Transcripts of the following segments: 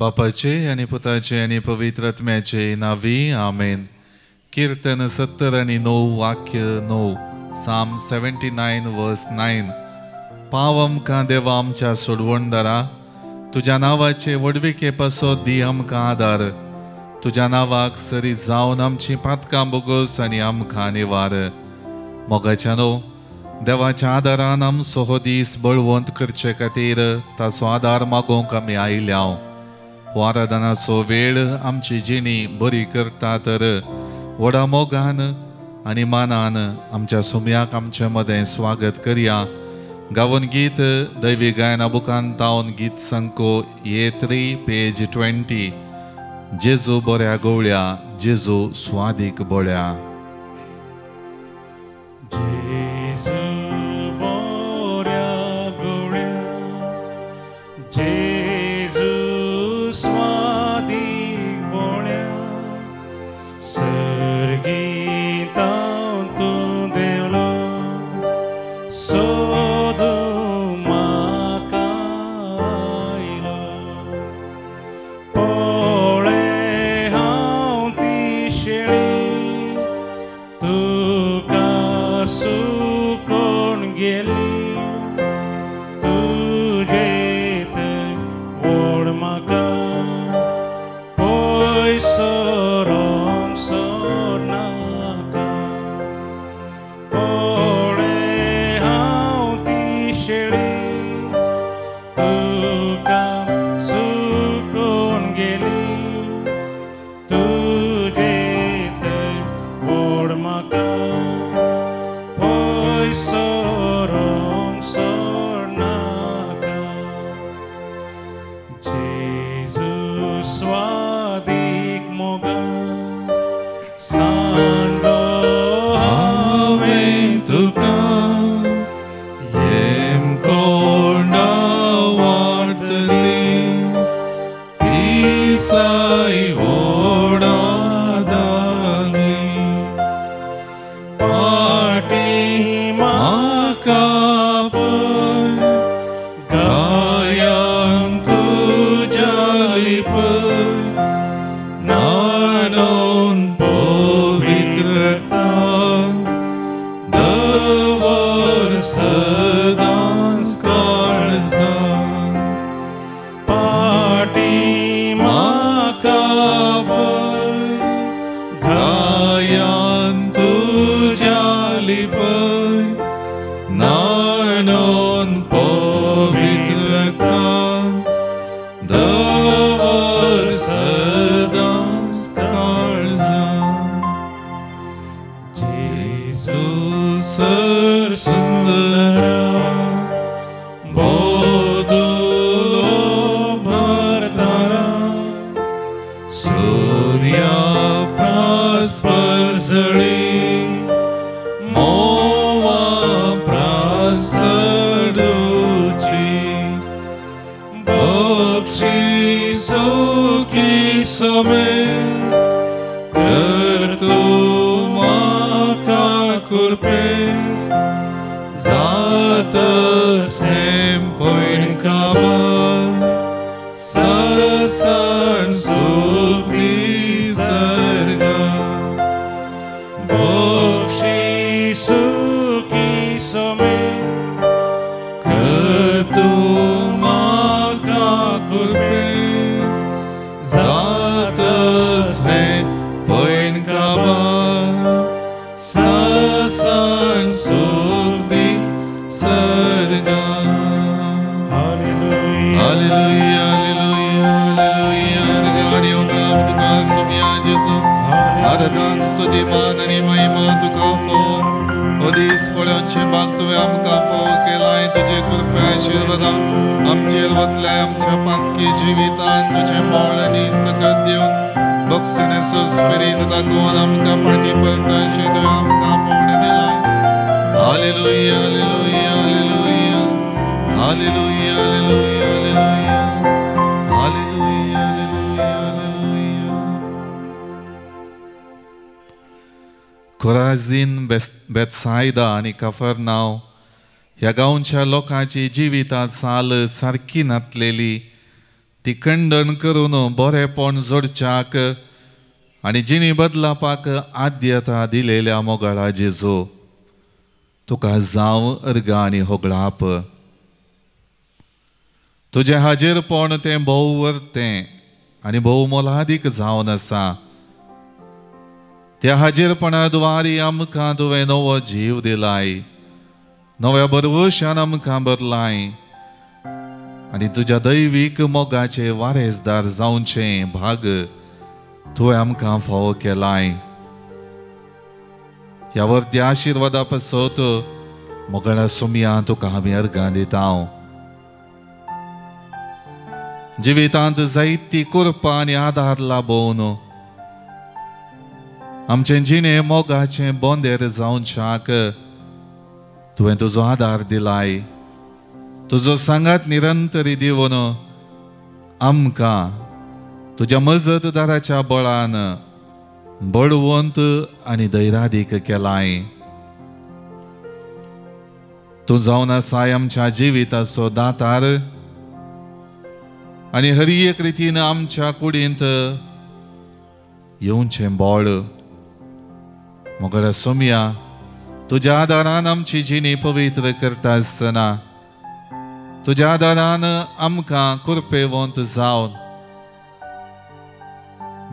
बापाचे आणि पुताचे आणि पवित्र आत्म्याचे नावी आमेन. कीर्तन 70 आणि 9 वाक्य 9. Psalm 79 verse 9. पाव आमकां देवा आमच्या सोडवणदारा, तुझ्या नावाचे वडविके पासो दी आमकां आदार. तुझ्या नावाक सरी जावन आमची पातकां बोगोस आनी आमकां निवार. मोगाच्यानो देवाच्या आदारान आमचो हो दीस बळवंत करचे खातीर ताचो आदार मागोवंक आमी आयल्या. हो आराधनाचो वेळ आमची जिणी बरी करता तर व्हडा मोगान आनी मानान आमच्या सुमयाक आमचे मदें स्वागत करया. गावन गीत दैवी गायना बुकान तावन गीत संको A3 पेज 20. जेजू बऱ्या गवळ्या, जेजू स्वादीक बोळ्या. खोराझीन, बेथसायदा आणि ती खंडन करून बरेपण जोडच्याक आनी जिणी बदलापाक आद्यता दिलेल्या मोगाळा जेजू तुका जावं अर्गा आनी होगळाप. तुजें हाजेरपण तें भोव वर्तें आनी भोव मोलादीक जावन आसा. त्या हाजेरपणा द्वारी आमकां तुवें नवो जीव दिलाय, नव्या बरवशान आमकां भरलाय आनी तुज्या दैवीक मोगाचे वारेसदार जावचें भाग तुवें आमकां फावो केलाय. ह्या वर्त्या आशिर्वादा पासत मोगाळा सुमया तुका आमी अर्गां दिता. जिवितांत जायतीं कुरपां आनी आदार लाबोवन आमचें जिणें मोगाचें बोंदेर जावच्याक तुवें तुजो आदार दिलाय. तुजो सांगात निरंतरी दिवन आमकां तुज्या मजतदाराच्या बळान बळवंत आनी दैरादीक केलाय. तूं जावन आसाय आमच्या जिविताचो दातार आनी हर एक रितीन आमच्या कुडींत येवचें बोळ. मोगाळा सुमया तुज्या आदारान आमची जिणी पवित्र करता आसतना तुज्या आदारान आमकां कुरपेवंत जावन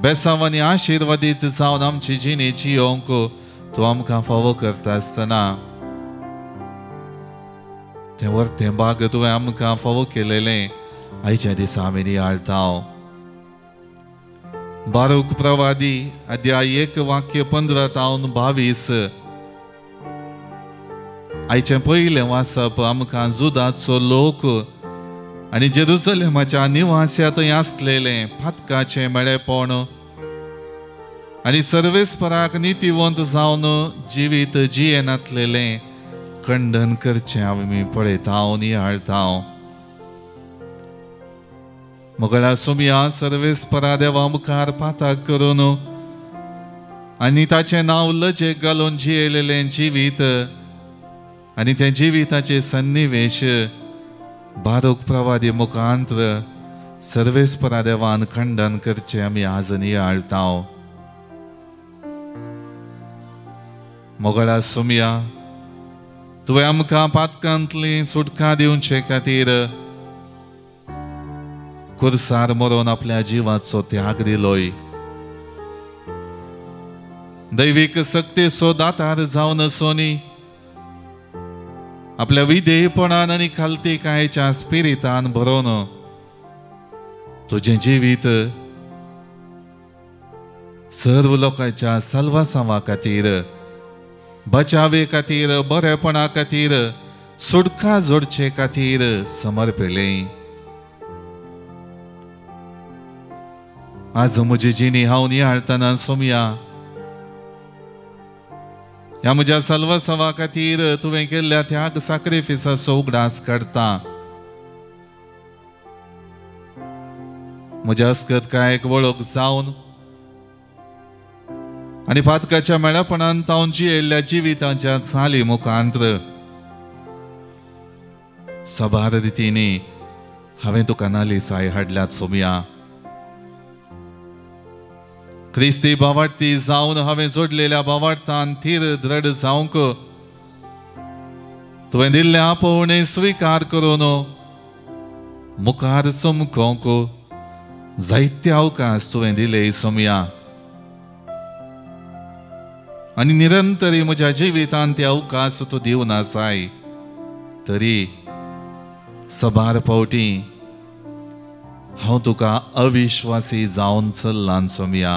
बेसांवांनी आशिर्वादीत जावन आमची जिणी जियोंक तूं आमकां फावो करता आसतना तें वर्तें भाग तुवें आमकां फावो केलेलें आयच्या दिसा आमी नियाळटा. बारूक प्रवादी अध्याय 1 वाक्य 15-22 आयचें पयलें वाचप आमकां जुदाचो लोक आनी जेरुसलेमाच्या निवास्या थंय आसलेलें फातकाचें मेळेपण आनी सर्वेस्पराक नितीवंत जावन जिवीत जियेनातलेलें खंडन करचें आमी पळयता नियाळटा. मोगाळा सुमया सर्वेस्परा देवा मुखार पाताक करून आनी ताचें नांव लजेक घालून जियेलेलें जिवीत आनी त्या जिविताचे सन्निवेश बारूक प्रवादी मुखांतर सर्वेस्परा देवान खंडन करचें आमी आज नियाळटा. मोगाळा सुमया तुवें आमकां पातकांतली सुटका दिवचे खातीर कुर्सार मरोन आपल्या जिवाचो त्याग दिलोय. दैवीक सक्तेचो दातार जावन सोनी आपल्या विधेयपणान आनी खालतीकायेच्या स्पिरितान भरोवन तुजें जिवीत सर्व लोकांच्या साल्वासावा खातीर, बचावे खातीर, बरेपणा खातीर, सुटका जोडचे खातीर समर्पिलें. आज म्हजी जिणी हांव नियाळतना सुमया ह्या म्हज्या साल्वासावा खातीर तुवें केल्ल्या त्याग साक्रिफिसाचो उगडास काडटा. म्हज्या अस्कतकायेक वळख जावन आनी पातकाच्या मेळपणांत हांव जियेल्ल्या जिविताच्या चाली मुखांतर सबार रितींनी हांवें तुका नालिसाय हाडल्यात सुमया. क्रिस्ती भावार्थी जावन हांवें जोडलेल्या भावार्थान थीर दृढ जावंक तुवें दिल्लें आपोवणें स्विकार करून मुखार चमकोवंक जायते अवकाश तुवें दिले सुमया. आनी निरंतरी म्हज्या जिवितांत ते अवकाश तूं दिवन आसाय. तरी सबार फावटी हांव तुका अविश्वासी जावन चल्लां सुमया.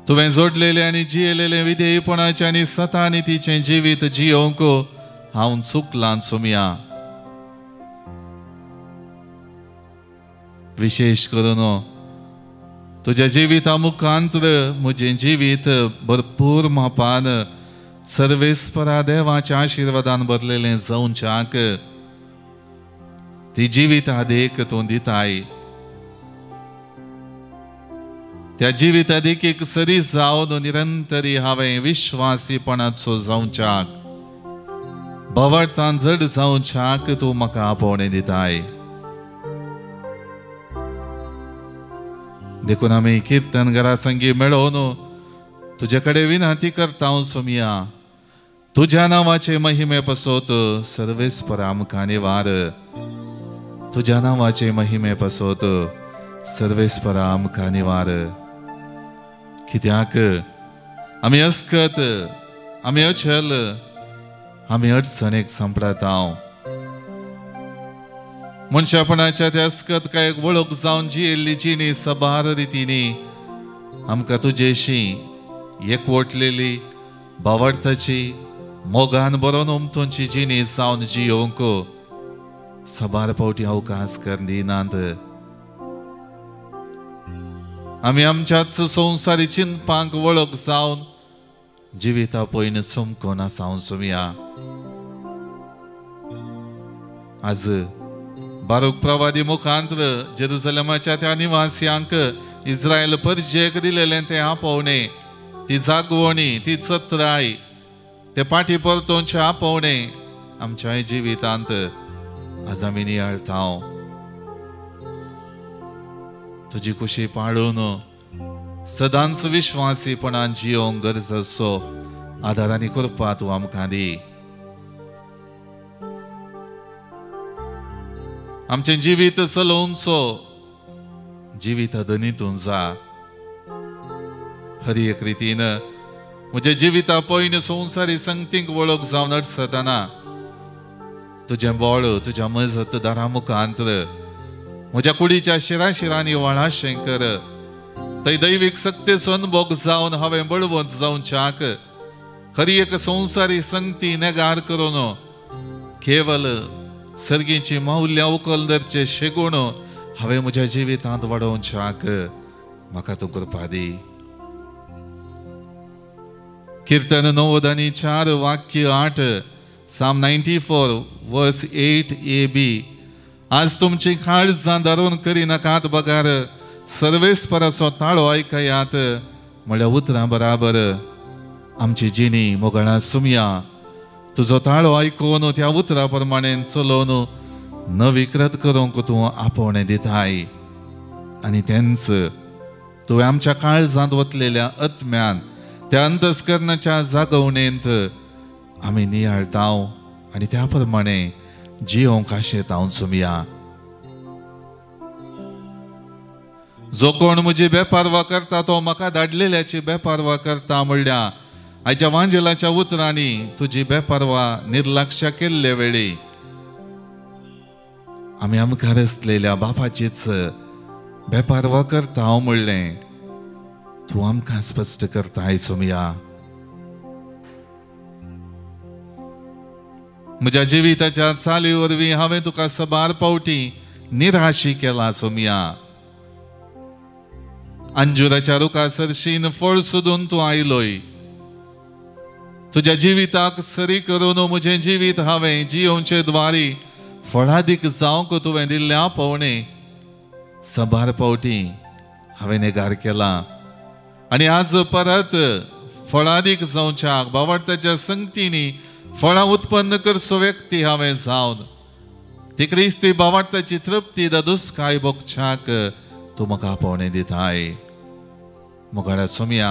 तुवें जोडलेलें आनी जियेलेलें विधेयपणाचें आनी सतानितीचें जिवीत जियोंक हांव चुकलां सुमया. विशेश करून तुज्या जिविता मुखांतर म्हजें जिवीत भरपूर मापान सर्वेस्परा देवाच्या आशिर्वादान भरलेलें जावच्याक ती जिविता देख तूं दिताय. त्या जिविता देखीक सरी जावन निरंतरी हांवें विश्वासीपणाचो जावच्याक भवार्थान रड जावच्याक तूं म्हाका आपोवणें दिताय. देखून आमी कीर्तन घरा संगी मेळोवन तुजे कडेन विनंती करता सोमिया, तुझ्या नावाचे महिमे पसोत सर्वेस्पर आमकां निवार. तुझ्या नावाचे महिमे पसोत सर्वेस्पर आमकां निवार. कित्याक आमी अस्कत, आमी अचल, आमी अडचणेक संपडात. मनशापणाच्या त्या अस्कत काय वळख जावन जियेल्ली जिणी सबार रितीनी आमकां तुजेशी एकवटलेली भावार्थाची मोगान बरोवन उमथोंची जिणी जावन जियोंक सबार पावटी अवकाश कर दिनात. आमी आमच्याच संवसारी चिंतपांक वळख जावन जिविता पयन चमकोन आसाव सोमिया. आज बारूक प्रवादी मुखांतर जेरुसलेमाच्या त्या निवासियांक इस्रायल परजेक दिलेलें तें आपोवणें, ती जागवणी, ती चत्राय, ते पाठी परतोवचे आपोवणें आमच्या जिवितांत आज आमी नियाळटाव. तुजी खुशी पाळून सदांच विश्वासीपणान जियोंक गरज असो आदार आनी कृपा तूं आमकां दी. आमचें जिवीत चलोवचो जिवीत धनीतून जा. हरी एक रितीन म्हज्या जिविता पयन संवसारी संगतींक वळख जावन अडसतना तुजें बोळ, तुज्या मजत दारा मुखांतर म्हज्या कुडीच्या शिराशिरांनी वळाशें कर. थंय दैवीक सक्तेचो अनुभव जावन हांवें बळवंत जावच्याक हरी एक संवसारी संगती नेगार करून केवल सर्गीची मौल्य उखलदरचे शेगूण हांवें म्हज्या जिवितांत वाडोवच्याक म्हाका तूं कृपा दी. कीर्तन 9:4 वाक्य 8 Psalm 94 verse 8ab. आज तुमची काळजां धरून करिनाकात बगार, सर्वेस्पराचो ताळो आयकयात. म्हळ्यार उतरां बराबर आमची जिणी मोगळां सुमया. तुजो ताळो आयकून त्या उतरा प्रमाणे चलोवन नविकृत करूंक तूं आपोवणें दिताय. आनी तेंच तुवें आमच्या काळजांत वतलेल्या आत्म्यान त्या अंतस्करणाच्या जागवणेंत आमी नियाळटाव आनी त्या प्रमाणे जियोंक आशेताव सुमया. जो कोण म्हजी बेपारवा करता तो म्हाका धाडलेल्याची बेपारवा करता. म्हणल्या आयच्या वांजेलाच्या उतरांनी तुजी बेपारवा निर्लक्ष केल्ले वेळी आमी आमकां रचलेल्या बापाचीच बेपारवा करता हांव म्हणलें तूं आमकां स्पश्ट करताय सोमिया. म्हज्या जिविताच्या चाली वरवीं हांवें तुका सबार पावटी निराशी केला सोमिया. अंजुराच्या रुखा सरशीन फळ सोदून तूं आयलोय. तुज्या जिविताक सरी करून म्हजें जिवीत हांवें जियोवचे द्वारी फळादीक जावंक तुवें दिल्ल्या पावणें सबार पावटी हांवें नेगार केला. आनी आज परत फळादीक जावच्याक भावार्थाच्या संगतींनी फळां उत्पन्न करचो व्यक्ती हांवें जावन ती क्रिस्ती भावार्थाची तृप्ती ददुस्काय भोगच्याक तूं म्हाका आपोवणें दिताय. मोगाळ्या सोमिया,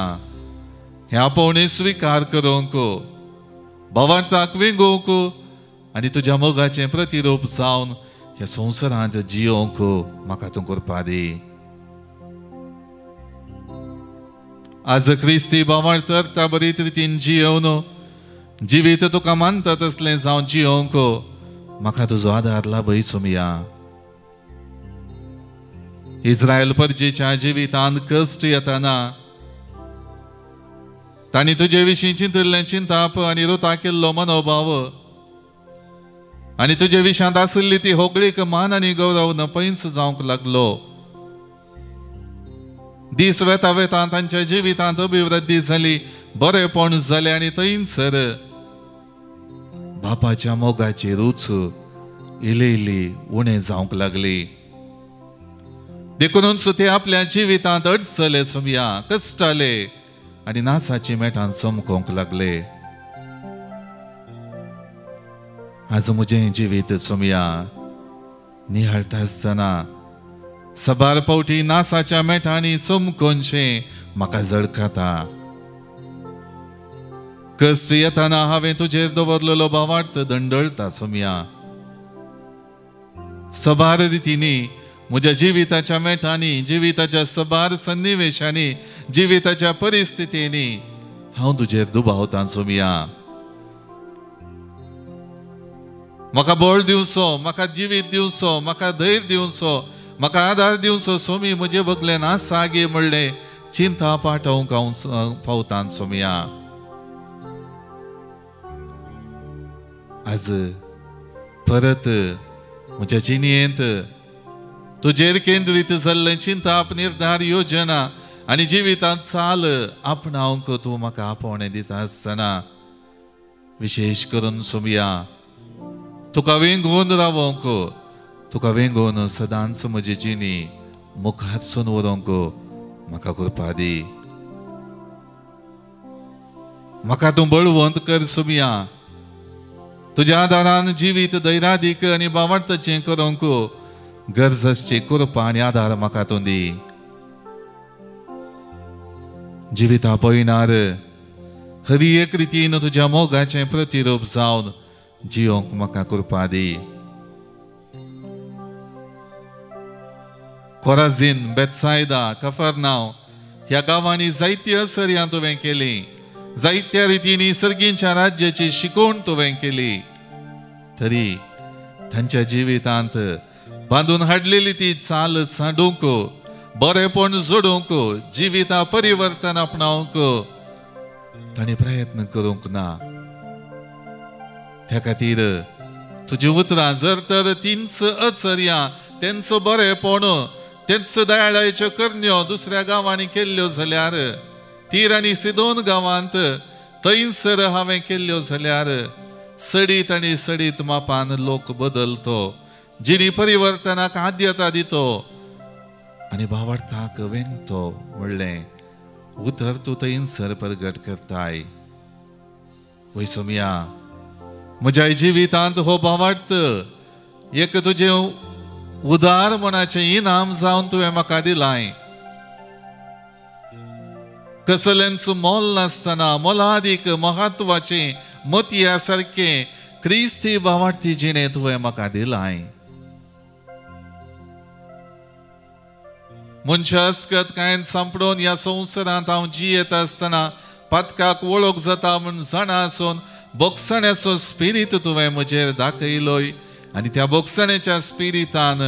हे आपोवणें स्विकार करूंक भावार्थाक विंगूंक आनी तुज्या मोगाचें प्रतिरूप जावन ह्या संवसारांत जियोंक म्हाका तूं कृपा दी. आज क्रिस्ती भावार्थ अर्था बरीत रितीन जियोवन जिवीत तुका मानता तसलें जावन जियोंक म्हाका तुजो आदार लाभय सोमिया. इस्रायल परजेच्या जिवितांत कश्ट येताना तांणी तुजे विशीं चिंतिल्लें चिंताप आनी रुता केल्लो मनोभाव आनी तुजे विशांत आसली ती होगळीक मान आनी गौरव नपयस जावंक लागलो. दीस वेता वेता तांच्या जिवितांत अभिवृद्धी जाली, बरेपण जालें आनी थंयसर बापाच्या मोगाची रूच इली इली उणें जावंक लागली. देखूनच ते आपल्या जिवितांत अडचले सोमिया, कश्टाले आनी नासाची मेटान चमकोंक लागले. आज म्हजें जिवीत सोमया निहाळटा आसतना सबार पावटी नासाच्या मेठांनी सोमकोनशें म्हाका जळकाता. कश्ट येताना हांवें तुजेर दवरलेलो भावार्थ दंडळता सोमया. सबार रितींनी म्हज्या जिविताच्या मेठांनी, जिविताच्या सबार सन्निवेशांनी, जिविताच्या परिस्थितींनी हांव तुजेर दुबावतां सोमया. म्हाका बळ दिवचो, म्हाका जिवीत दिवचो, म्हाका धैर्य दिवचो, म्हाका आदार दिवचो सोमी. म्हजे बगले नासागे म्हणलें चिंता पाठवंक हांव पावतां सोमया. आज परत म्हज्या जिणेंत तुजेर केंद्रीत जाल्लें चिंताप, निर्धार, योजना आनी जिवितांत चाल आपणावंक तूं म्हाका आपोवणें दिता आसतना विशेश करून सोमया तुका वेंगोवन रावोंक, तुका वेंगोवन सदांच म्हजी जिणी मुखार सून व्हरूंक म्हाका कृपा दी. म्हाका तूं बळवंत कर सोमया. तुज्या आदारान जिवीत धैर्यादीक आनी भावार्थाचें करूंक गरज आसची कृपा आनी आदार म्हाका तूं दी. जिविता पळयणार हर एक रितीन तुज्या मोगाचें प्रतिरूप जावन जियोंक म्हाका कृपा दी. कोराझीन, बेतसायदा, कफरनाव ह्या गांवांनी जायत्यो सर्यां तुवें केली. जायत्या रितींनी सर्गींच्या राज्याची शिकवण तुवें केली. तरी तांच्या जिवितांत बांदून हाडलेली ती चाल सांडूंक, बरेपण जोडूंक, जिविता परिवर्तन आपणावंक तांणी प्रयत्न करूंक ना. त्या खातीर तुजी उतरां जर तर तींच अचर्या, तेंचो बरेपण, तेंच दयाळायेच्यो करण्यो दुसऱ्या गांवांनी केल्ल्यो जाल्यार, तीर आनी सिदोन गांवांत थंयसर हांवें केल्ल्यो जाल्यार सडीत आनी सडीत मापान लोक बदलतो, जिणी परिवर्तनाक आद्यता दितो आनी भावार्थाक वेंगतो म्हणलें उतर तूं थंयसर प्रगट करताय. वय सोमया, म्हज्या जिवितांत हो भावार्थ एक तुजें उदार मनाचें इनाम जावन तुवें म्हाका दिलाय. कसलेंच मोल नासतना मोलादीक महत्वाचें मोतया सारकें क्रिस्ती भावार्थी जिणें तुवें म्हाका दिलाय. मनशा आसकत कांय सांपडून ह्या संवसारांत हांव जियेत आसतना पातकाक वळख जाता म्हूण जाणा आसून बोगसण्याचो स्पिरीट तुवें म्हजेर दाखयलोय आनी त्या बोगसण्याच्या स्पिरितान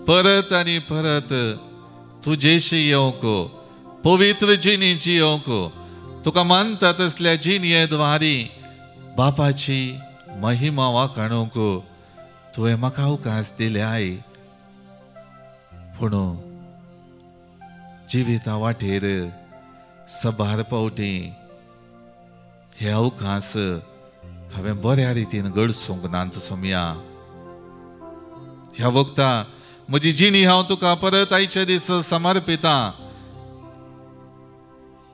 परत आनी परत तुजेशी येवंक, पवित्र जिणी जियोंक, तुका मानता तसल्या जिणये द्वारी बापाची महिमा वाखाणूंक तुवें म्हाका अवकाश दिल्याय. पूण जिविता वाटेर सबार पावटी हे अवकाश हांवें बऱ्या रितीन घडसूंक नात सोमया. ह्या वखता म्हजी जिणी हांव तुका परत आयचे दीस समर्पिता.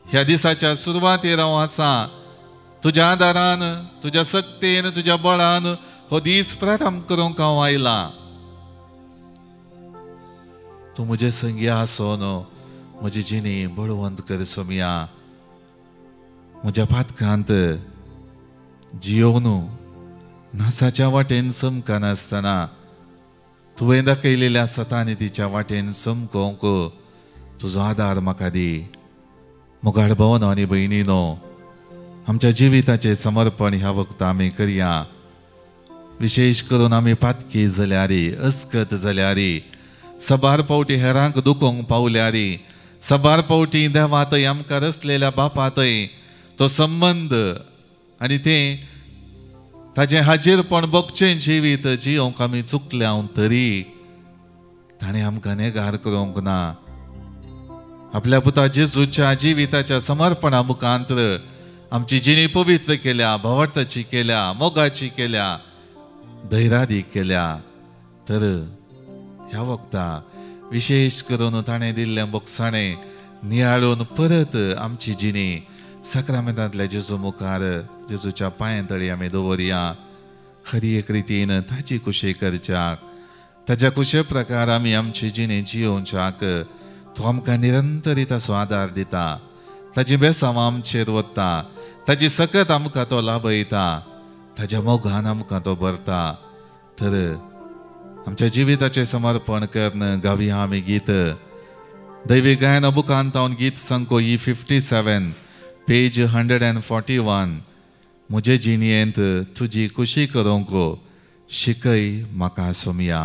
ह्या दिसाच्या सुरवातेर हांव आसा. तुज्या आदारान, तुज्या सक्तेन, तुज्या बळान हो दीस प्रारंभ करूंक हांव आयला. तूं म्हजे संगी आसोन म्हजी जिणी बळवंत कर सोमया. म्हज्या पातकांत जियोवन नासाच्या वाटेन समका नासतना तुवें दाखयलेल्या सतानितीच्या वाटेन समकोंक तुजो आदार म्हाका दी. मोगाळ भावनो आनी भयणीनो, आमच्या जिविताचें समर्पण ह्या वखदां आमी करया. विशेष करून आमी पातकी जाल्यारी, अस्कत जाल्यारी, सबार पावटी हेरांक दुखोवंक पावल्यारी, सबार पावटी देवातय आमकां रचलेल्या बापातय तो संबंध आनी तें ताजें हाजीरपण बगचें जिवीत जियोंक आमी चुकल्या तरी ताणें आमकां नेगार करूंक ना. आपल्या पुता जेजूच्या जिविताच्या समर्पणा मुखांतर आमची जिणी पवित्र केल्या, भावार्थाची केल्या, मोगाची केल्या, धैर्यादी केल्या. तर ह्या वखदा विशेष करून ताणें दिल्लें बोगसाणें नियाळून परत आमची जिणी साक्रामेंतांतल्या जेजू मुखार, जेजूच्या पांयां तळी आमी दवरया. खरी एक रितीन ताची कुशी करच्याक ताच्या कुशे प्रकार आमी आमची जिणे जियोवच्याक तो आमकां निरंतर ताचो आदार दिता ताची बेसांव आमचेर वता ताची सकत आमकां तो लाभयता ताच्या मोगान आमकां तो भरता तर आमच्या जिविताचे समर्पण करून गावया आमी गीत दैवी गायन बुकांत हांव गीत संको ई 57 पेज 141 मुझे जिणयेंत तुजी खुशी करूंक शिकय म्हाका सोमया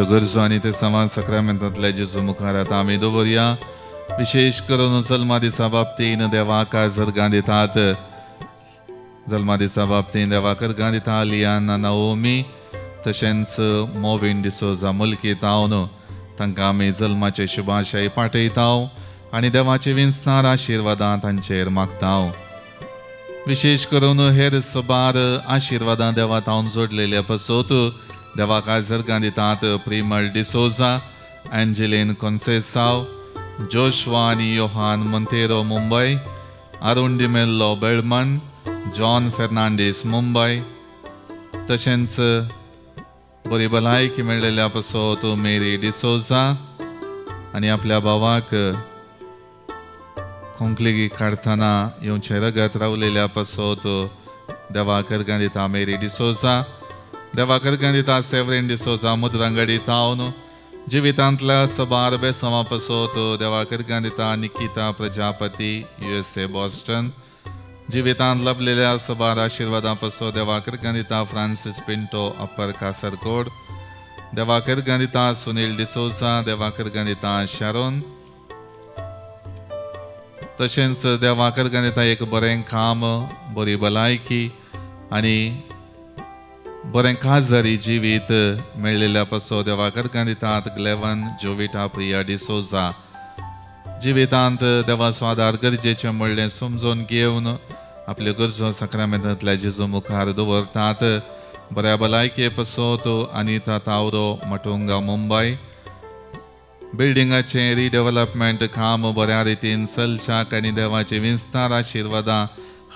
गरजो आनी ते समाज सक्रामेंतांतले जेजू मुखार आतां आमी दवरया विशेष करून जल्मा दिसा बाबतीन देवाक सर्गां दितात जल्मा दिसा बाबतीन देवाक अर्गां दिता लियाना नाओमी तशेंच मोविन डिसोजा मुल्की तावन तांकां आमी जल्माचे शुभाशय पाठयता आनी देवाचे विंसनार आशिर्वादां तांचेर मागता विशेष करून हेर सबार आशिर्वादां देवा तावन जोडलेले पसोत देवाक सर्गां दितात प्रिमल डिसोजा एंजेलिन कॉन्सेसाव जोशवा आनी योहान मोंतेरो मुंबई अरुण डिमेल्लो बेळमन जॉन फेर्नांडीस मुंबई तशेंच बरी भलायकी मेळिल्ल्या पसोत मेरी डिसोजा आनी आपल्या भावाक खोंकली काडटना येवचे रगत रावलेल्या पसोत देवाक अर्गां दिता मेरी डिसोजा देवाक अर्गां दिता सेवरेन डिसोजा मुद्रांगडी तावन जिवितांतल्या सबार बेसवा पसोत देवाक अर्गां दिता निकिता प्रजापती USA बॉस्टन जिवितांत लभलेल्या सबार आशिर्वादां पसोत देवाक अर्गां दिता फ्रांसीस पिंटो अप्पर कासरकोड देवा करगन दिता सुनील डिसोजा, देवा करगन दिता शारोन, तशेंच देवा करगन दिता एक बरें काम, बरी भलायकी आनी बरें काजरी जिवीत मेळिल्ल्या पासो देवा करगन दितात ग्लेवन जोविटा प्रिया डिसोजा. जिवितांत देवा स्वादार गरजेचें म्हणलें समजून घेवन आपल्यो गरजो सक्रामेंतांतल्या जेजू मुखार दवरतात. बऱ्या भलायके पासत अनिता तावरो मटुंगा मुंबय. बिल्डिंगाचें रिडेव्हलपमेंट काम बऱ्या रितीन चलच्याक आनी देवाची विस्तार आशिर्वादां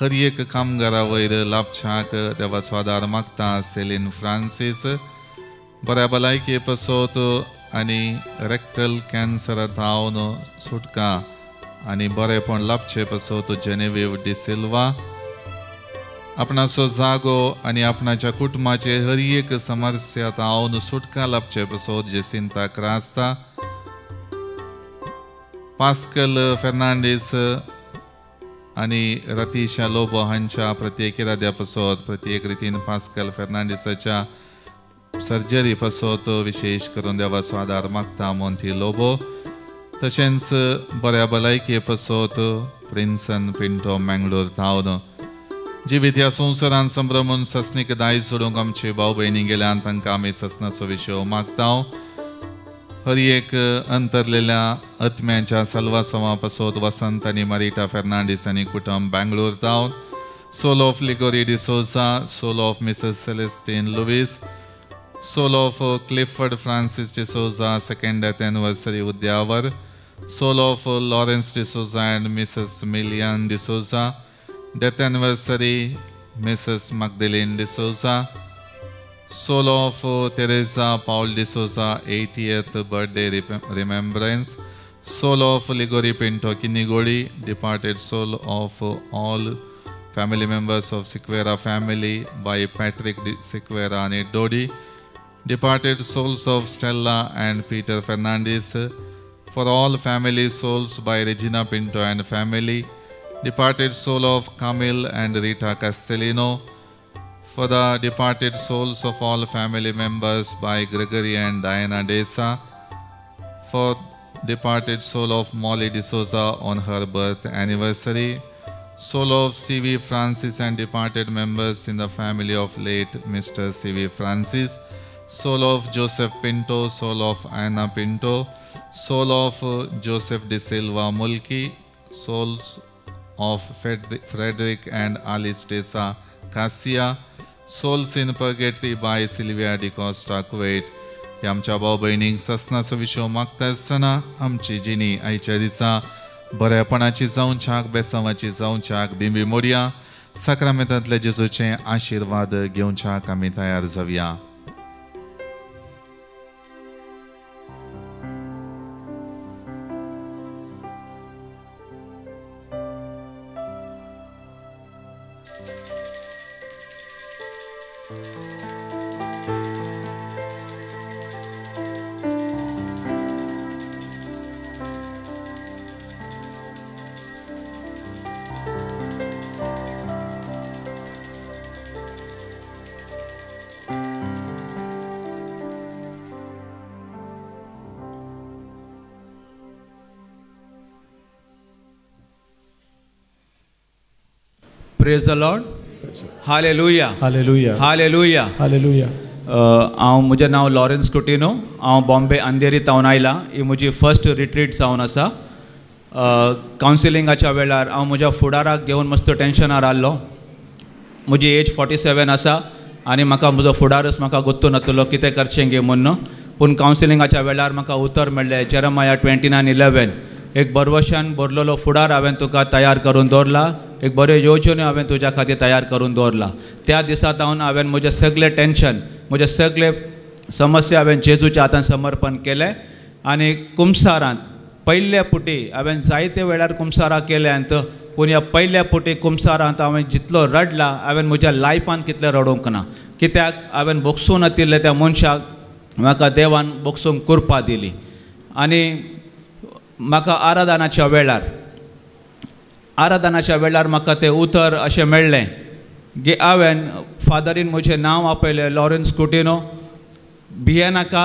हर एक कामगारा वयर लाभच्याक देवा स्वादार मागता. Celine Francis. बऱ्या भलायके पासत आनी रेक्टल कॅन्सरांतावन सुटका आनी बरेपण लाभचे पासत जेनेविव डिसिल्वा. आपणाचो जागो आनी आपणाच्या कुटुंबाचे हर एक समस्यातावन सुटका लाभचे पासत जेसिंता क्रास्ता. पास्कल फेर्नांडीस आनी रतीशा लोबो हांच्या प्रत्येक इराद्या पासत प्रत्येक रितीन पास्कल फेर्नांडीसाच्या सर्जरी पासत विशेष करून देवा स्वादार मागता मोंती लोबो. तशेंच बऱ्या भलायके पासत प्रिन्सन पिंटो मंगळूर तावन. जिवीत ह्या संवसारान संभ्रमून ससनीक दाय सोडूंक आमचे भाव भयणी गेल्यान तांकां आमी ससनाचो विशय मागता. हर एक अंतरलेल्या आत्म्यांच्या सल्वासवा पासत वसंत आनी मारिटा फेर्नांडीस आनी कुटुंब बँगलोर तावन. Soul of Ligori D'Souza, soul of Mrs Celestine Lewis, soul of Clifford Francis D'Souza second death anniversary उद्यावर. Soul of Lawrence D'Souza and Mrs Million D'Souza death anniversary Mrs Magdalene D'Souza. Soul of Teresa Paul D'Souza 80th birthday remembrance. Soul of Ligori Pinto Kinigori, departed soul of all family members of Sequeira family by Patrick Sequeira and Dodi. Departed souls of Stella and Peter Fernandez. For all family souls by Regina Pinto and family. Departed soul of Camille and Rita Castellino. For the departed souls of all family members by Gregory and Diana Desa. For departed soul of Molly D'Souza on her birth anniversary. Soul of C.V. Francis and departed members in the family of late Mr. C.V. Francis. Soul of Joseph Pinto, soul of Anna Pinto, soul of Joseph De Silva Mulki, souls of Frederick and Alice Desa Cassia. Souls in Purgatory by Sylvia de Costa Kuwait. ह्या आमच्या भाव भयणींक ससनाचो विशय मागता आसतना आमची जिणी आयच्या दिसा बरेपणाची जावच्याक बेसांवाची जावच्याक दिंबी मोडया. सक्रामेंतांतले जेजूचे आशिर्वाद घेवच्याक आमी तयार जावया. Praise the Lord. Hallelujah. Hallelujah. Hallelujah. Hallelujah. मुझे नाव लॉरेंस कुटिनो. हांव बॉम्बे अंधेरी तावन आयला. ही म्हजी फर्स्ट रिट्रीट जावन आसा. कावन्सिलिंगाच्या वेळार हांव म्हज्या फुडाराक घेवन मस्त टेन्शनार आसलो. म्हजी एज 47 आसा आनी म्हाका म्हजो फुडारच म्हाका गुर्तू नासलो कितें करचें गे म्हणून. पूण कावन्सिलिंगाच्या वेळार म्हाका उतर मेळ्ळें जेरमाया 29:11. एक बरवशान बरलेलो फुडार हांवें तुका तयार करून दवरला. एक बऱ्यो येवजण्यो हांवें तुज्या खातीर तयार करून दवरला. त्या दिसा तावन हांवें म्हजें सगळें टेन्शन म्हजे सगळे समस्या हांवें जेजूच्या हातान समर्पण केलें. आनी कुमसारांत पयल्या पुटी हांवें जायते वेळार कुमसारां केल्यांत. पूण ह्या पयल्या पुटी कुमसारांत हांवें जितलो रडला हांवें म्हज्या लायफान कितलें रडोवंक ना. कित्याक हांवें बोगसून आतिल्लें त्या मनशाक म्हाका देवान बोगसूंक कृपा दिली. आनी म्हाका आराधनाच्या वेळार म्हाका तें उतर अशें मेळ्ळें की हांवें फादरीन म्हजें नांव आपयलें लॉरेंस कुटिनो. भिये नाका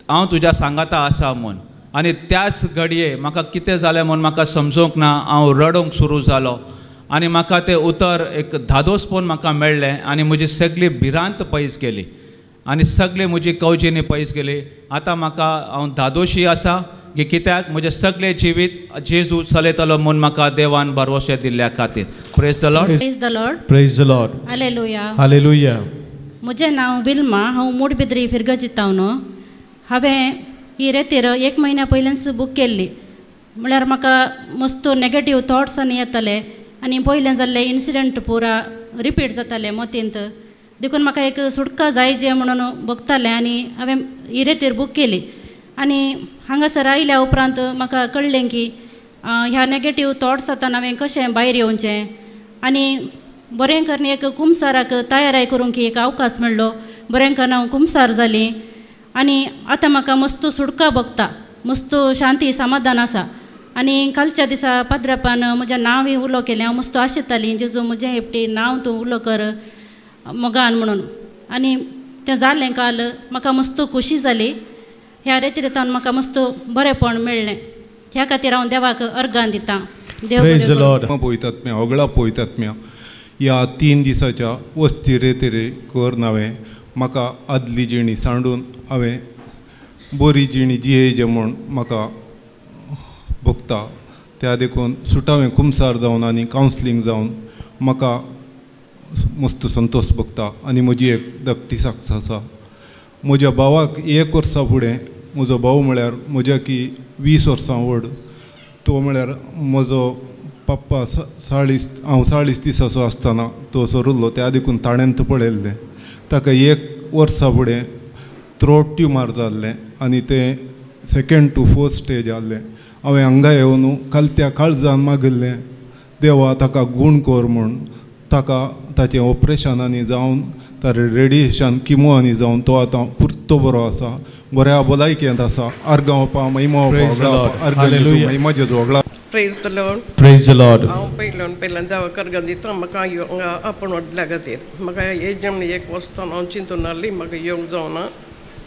हांव तुज्या सांगाता आसा म्हूण. आनी त्याच घडये म्हाका कितें जालें म्हूण म्हाका समजूंक ना. हांव रडोंक सुरू जालो आनी म्हाका तें उतर एक धादोसपण म्हाका मेळ्ळें आनी म्हजी सगळी भिरांत पयस गेली आनी सगळी म्हजी कवजिनी पयस गेली. आतां म्हाका हांव धादोशी आसा की कित्याक म्हजें सगळें जिवीत जेजू चलयतलो म्हूण म्हाका देवान भरवशें दिल्ल्या खातीर. Praise the Lord. Praise the Lord. Praise the Lord. Hallelujah. Hallelujah. म्हजें नांव विल्मा. हांव मूडबिद्री फिरगचितांव न्हू. हांवें ही रेतीर 1 म्हयन्या पयलींच बूक केल्ली. म्हळ्यार म्हाका मस्त नॅगेटीव थॉट्स आनी येताले आनी पयलें जाल्ले इन्सिडंट पुरा रिपीट जाताले मतींत. देखून म्हाका एक सुटका जाय जे म्हणून बगतालें आनी हांवें ही रेतीर बूक केली. आनी हांगासर आयल्या उपरांत म्हाका कळ्ळें की ह्या नॅगेटीव थॉट्सांतल्यान हांवें कशें भायर येवचें. आनी बरें करनी एक कुमसाराक तयाराय करूंक एक अवकाश मेळ्ळो. बरें करून हांव कुमसार जाली आनी आतां म्हाका मस्त सुटका भोगता. मस्त शांती समाधान आसा. आनी कालच्या दिसा पाद्रपान म्हजें नांवय उलो केलें. हांव मस्त आशितालीं जेजू म्हजें हेपटी नांव तूं उलो कर मोगान म्हणून. आनी तें जालें काल. म्हाका मस्त खोशी जाली. ह्या रेतीरेतान म्हाका मस्त बरेंपण मेळ्ळें. ह्या खातीर हांव देवाक अर्गां दितां. देव पळयतात होगळा पळयतात ह्या 3 दिसाच्या वस्ती रेतेरे कर हांवें म्हाका आदली जिणी सांडून हांवें बरी जिणी जियेजे म्हूण म्हाका भोगता. त्या देखून सुटावें खुमसार जावन आनी कावन्सलींग जावन म्हाका मस्त संतोश भोगता. आनी म्हजी एक धाकटी साक्ष आसा. म्हज्या भावाक 1 वर्सा फुडें म्हजो भाव म्हळ्यार म्हज्या की 20 वर्सां व्हड. तो म्हळ्यार म्हजो पप्पा हांव 40 दिसाचो आसतना तो सरुल्लो. त्या देखून ताणें पळयल्लें. ताका 1 वर्सा फुडें थ्रोट ट्युमर जाल्लें आनी तें 2nd to 4th स्टेज जाल्लें. हांवें हांगा येवन कालत्या काळजान मागिल्लें देवा ताका गूण कर म्हूण. ताका ताचें ऑपरेशन आनी जावन तारे रेडिएशन किमो आनी जावन तो आतां पुर्तो बरो आसा. बऱ्या भलायकेंत आसा. आर्गां वपा महिमा महिमा जेजू वगळा. Praise the Lord. Praise the Lord. हांव पयल्यान देवाक अर्गां दिता. म्हाका हांगा आपण वडल्या खातीर म्हाका हे जेवण 1 वर्सान हांव चिंतून आहली म्हाका येवंक जावना.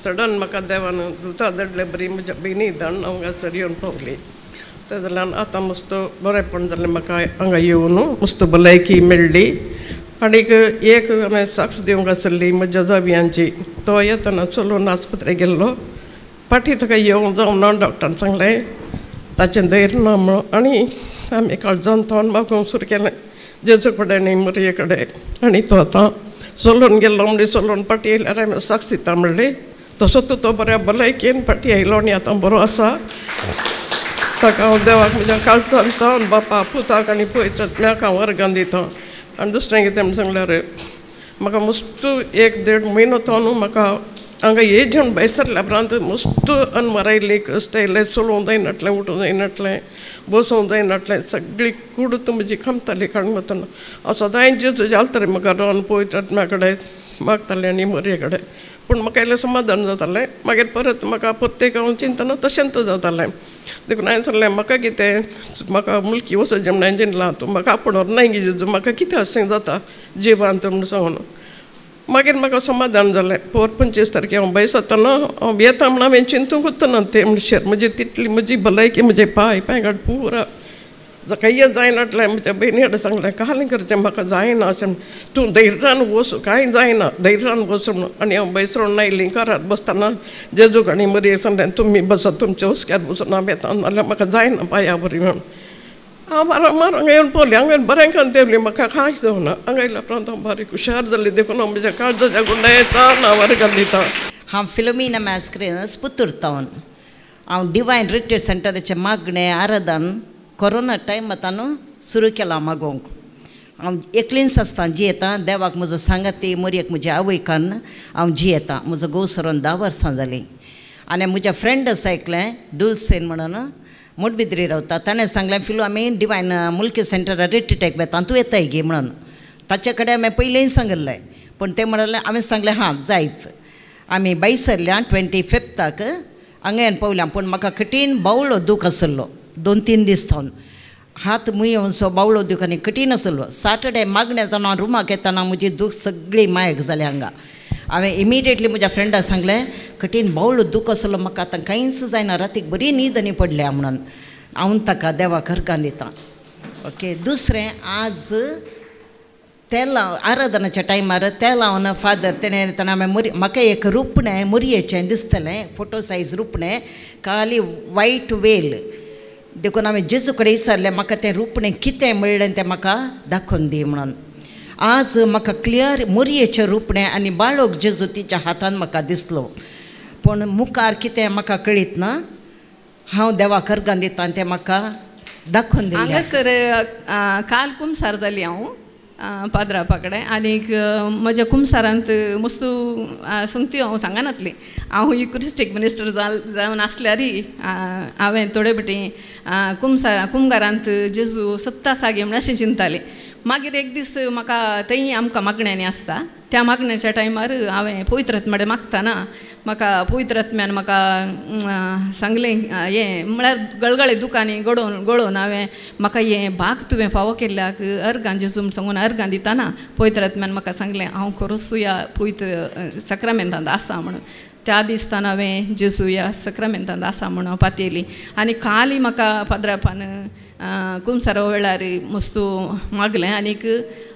सडन म्हाका देवान दुता धाडले बरी म्हज्या भयणी धाडून हांगासर येवन पावली. ते जाल्यार आतां मस्त बरेंपण जालें म्हाका हांगा येवन. मस्त भलायकी मेळ्ळी. आनीक एक हांवें साक्ष दिवंक आसली म्हज्या जावयांची. तो येतना चलून आस्पत्रेक गेल्लो. फाटीं ताका येवंक जावना. डॉक्टरान सांगलें ताचें धैर्य ना म्हणून. आनी आमी काळजान तोंड मागूंक सुरू केलें जेजू कडेन आनी मरये कडेन. आनी तो आतां चलून गेल्लो म्हणजे चलून फाटीं येयल्यार हांवें साक्ष दिता म्हणली. तसो तो बऱ्या भलायकेन फाटीं येयलो आनी आतां बरो आसा. ताका हांव देवाक म्हज्या काळजान तोंड बापा पुताक आनी पवित्रात्म्याक हांव अर्गां दितां. आनी दुसरें कितें म्हण सांगल्यार म्हाका मस्त 1-1.5 म्हयनो तो न्हू म्हाका हांगा हे जेवन बेसरल्या उपरांत मस्त अनवरायली कश्ट येयले. चलोवंक जायनाटलें, उठूंक जायनाटलें, बसोवंक जायनाटलें. सगळी कुडूत म्हजी खामताली काडून वतना हांव सदांच जेजू जालतलें म्हाका रावन पवित्रात्म्या कडेन मागतालें आनी मरये कडेन. पूण म्हाका इल्लें समाधान जातालें. मागीर परत म्हाका प्रत्येक हांव चिंतना तशेंच जातालें. देखून हांवें सांगलें म्हाका कितें म्हाका मुलकी वचत जेवणान जिणलां तूं म्हाका आपणोर नाय गे जेजू म्हाका कितें अशें जाता जिवांत म्हूण सांगून. मागीर म्हाका समाधान जालें. 25 तारखेर हांव बेसतना हांव येता म्हूण हांवें चिंतूंकूच ना ते म्हणशेर. म्हजी तितली म्हजी भलायकी म्हजे पांय घाट पुरा काही जायनाटलें. म्हज्या भयणी कडेन सांगलें कालें करचें म्हाका जायना अशें. तूं धैर्यान वचूं कांय जायना धैर्यान वचूं म्हणून. आनी हांव बेसरून आयलीं घरांत बसतना जेजू आनी मरये सांगलें तुमी बसत तुमच्या हुस्क्यार बसून हांव येता नाल्यार म्हाका जायना पांया बरी म्हणून. हांव म्हारग हांगा येवन पळयली. हांवें बरें करून देवली म्हाका कांयच जावना. हांगा येयल्या उपरांत हांव बारीक हुशार जाली. देखून हांव म्हज्या काळजाच्या गुंडायेतान हांव अर्गां दितां. हांव फिलोमिना मॅस्क्रेनस पुतूरतावन. हांव डिवायन रिट्रीट सेंटराचें मागणें आराधन कोरोना टायमांतान सुरू केलां मागोवंक. हांव एकलींच आसता जियेतां. देवाक म्हजो सांगाती मरयेक म्हज्या आवयकान हांव जियेतां. म्हजो घोव सरोन 10 वर्सां जालीं. आनी म्हज्या फ्रेंडस ऐकलें डुल्सेन म्हणून मूडबिद्री रावता. ताणें सांगलें फिलो आमी डिवायन मुल्की सेंटरार रिट्रीटेक वेता तूं येताय गे म्हणून. ताचे कडेन हांवें पयलींय सांगिल्लें पूण तें म्हणलें हांवें सांगलें हां जायत. आमी बायसरल्यान 25th हांगा येवन पावल्यां. पूण म्हाका कठीण बावळो दूख आसलो 2-3 दीस थावन. हात मुयोवनसो बावळो दूख आनी कठीण आसलो. सॅटर्डे मागणें जावन हांव रुमाक येताना म्हजी दूख सगळी मायक जाली हांगा. हांवें इमिडिएटली म्हज्या फ्रेंडाक सांगलें कठीण बावळो दूख आसलो म्हाका आतां कांयच जायना रातीक बरी न्हीद आनी पडल्या म्हणून हांव ताका देवाक अर्गां दितां. ओके. दुसरें आज तेल आराधनाच्या टायमार तेल लावन फादर तेणें हांवें म्हाका एक रुपणें मुरयेचें दिसतलें फोटो सायज रुपणें खाली वायट वेल देखून हांवें जेजू कडेन विचारलें म्हाका तें रुपणें कितें म्हणलें तें म्हाका दाखोवन दी म्हणून. आज म्हाका क्लियर मुरयेचें रुपणें आनी बाळोक जेजू तिच्या हातान म्हाका दिसलो पूण मुखार कितें म्हाका कळीत ना. हांव देवाक अर्गां दितां तें म्हाका दाखोवन दिलें. हांगासर काल कुमसार जाली हांव पाद्रापा कडेन आनीक म्हज्या कुमसारांत मस्तू सांगती हांव सांगनातली हांव इक्रिस्टीक मिनिस्टर जावन आसल्यारय हांवें थोडे फावटी कुमगारांत जेजू सत्ता सागे म्हण अशें चिंततालें. मागीर एक दीस म्हाका थंय आमकां मागण्यांनी आसता त्या मागण्याच्या टायमार हांवें पवित्र आत्म्यान मागतना म्हाका पवित्र आत्म्यान म्हाका सांगलें हें म्हळ्यार गळगळे दुखांनी गळोवन हांवें म्हाका हें भाग तुवें फावो केल्ल्याक अर्गां जेजू सांगून अर्गां दितना पवित्र आत्म्यान म्हाका सांगलें हांव खरोच ह्या पवित्र सक्रामेंतांत आसा म्हणून. त्या दिसतान हांवें जेजू ह्या सक्रामेंतांत आसा म्हणून पातयली आनी कालय म्हाका पाद्रापान कुमसारा वेळार मस्तू मागलें आनीक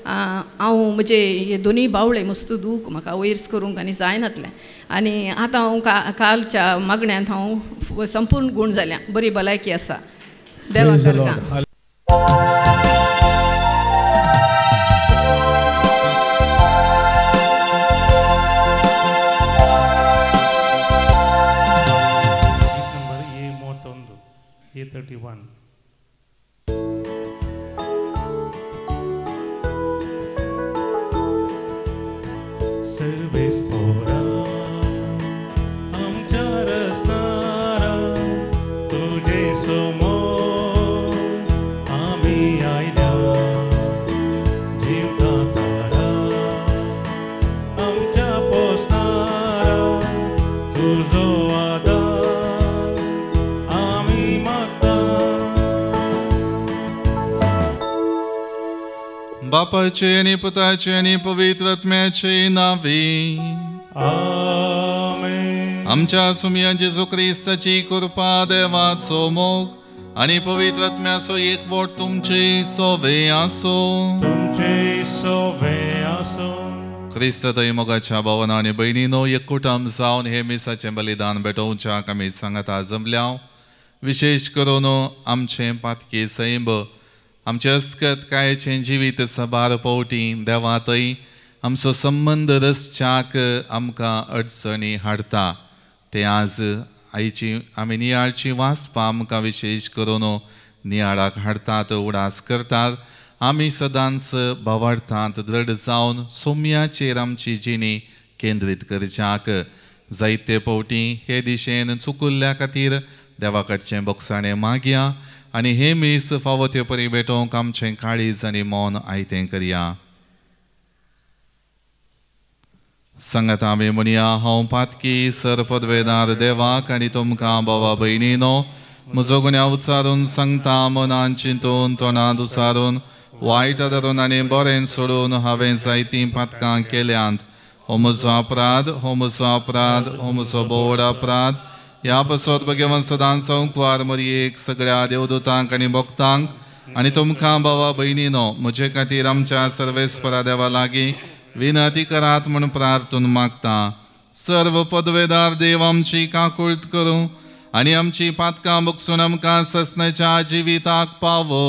हांव म्हजे हे दोनी बावळे मस्तू दूख म्हाका वयर करूंक आनी जायनातलें आनी आतां हांव कालच्या मागण्यांत हांव संपूर्ण गूण जाल्यां बरी भलायकी आसा. देवाक अर्गां. A31. Service pora amcha rastara tuje somor ami aida जीव दातारा amcha postara tuzo बापाचे आणि पुताचे आणि पवित्र आत्म्याचे नावे आमेन. आमच्या सुमिया जेजू ख्रिस्ताची कृपा देवाचो मोग आणि पवित्र आत्म्याचो एकवट तुमचे सोवे आसो. ख्रिस्त दैमोगाच्या भावना आणि बहिणीनो एककुटुंब जावन हे मिसाचें बलिदान भेटोवच्याक आमी सांगता जमल्या. विशेष करून आमचे पातकी सैब आमचे अस्कत कायेचें जिवीत सबार पोवटी देवा थंय आमचो संबंद रसच्याक आमकां अडचणी हाडटा ते आज आईची आमी नियाळची वाचपा आमकां विशेष करून नियाळाक हाडटात उडास करतात. आमी सदांच भावार्थांत दृढ जावन सोम्याचेर आमची जिणी केंद्रीत करच्याक जायते फावटी हे दिशेन चुकुल्ल्या खातीर देवा कडचें बोगसाणें मागया आनी हे मीस फावो त्यो परी भेटोवंक आमचें काळीज आनी मौन आयतें करया. सांगात आमी म्हणया हांव पातकी सर पदवेदार देवाक आनी तुमकां भावा भयणीनो म्हजो गुन्या उच्चारून सांगता मनान चिंतून तोंडांत उसारून वायट धरून आनी बरें सोडून हांवें जायतीं पातकां केल्यांत. हो म्हजो अपराध, हो म्हजो अपराध, हो म्हजो बोड अपराध. ह्या पासत भगवान सदांच संकवार मरयेक सगळ्या देवदूतांक आनी भक्तांक आनी तुमकां भावा भयणीनो म्हजे खातीर आमच्या सर्वेस्परा देवा लागीं विनंती करात म्हूण प्रार्थून मागता. सर्व पदवेदार देव आमची काकुळट करूं आनी आमची पातकां बगसून आमकां ससण्याच्या जिविताक पावो.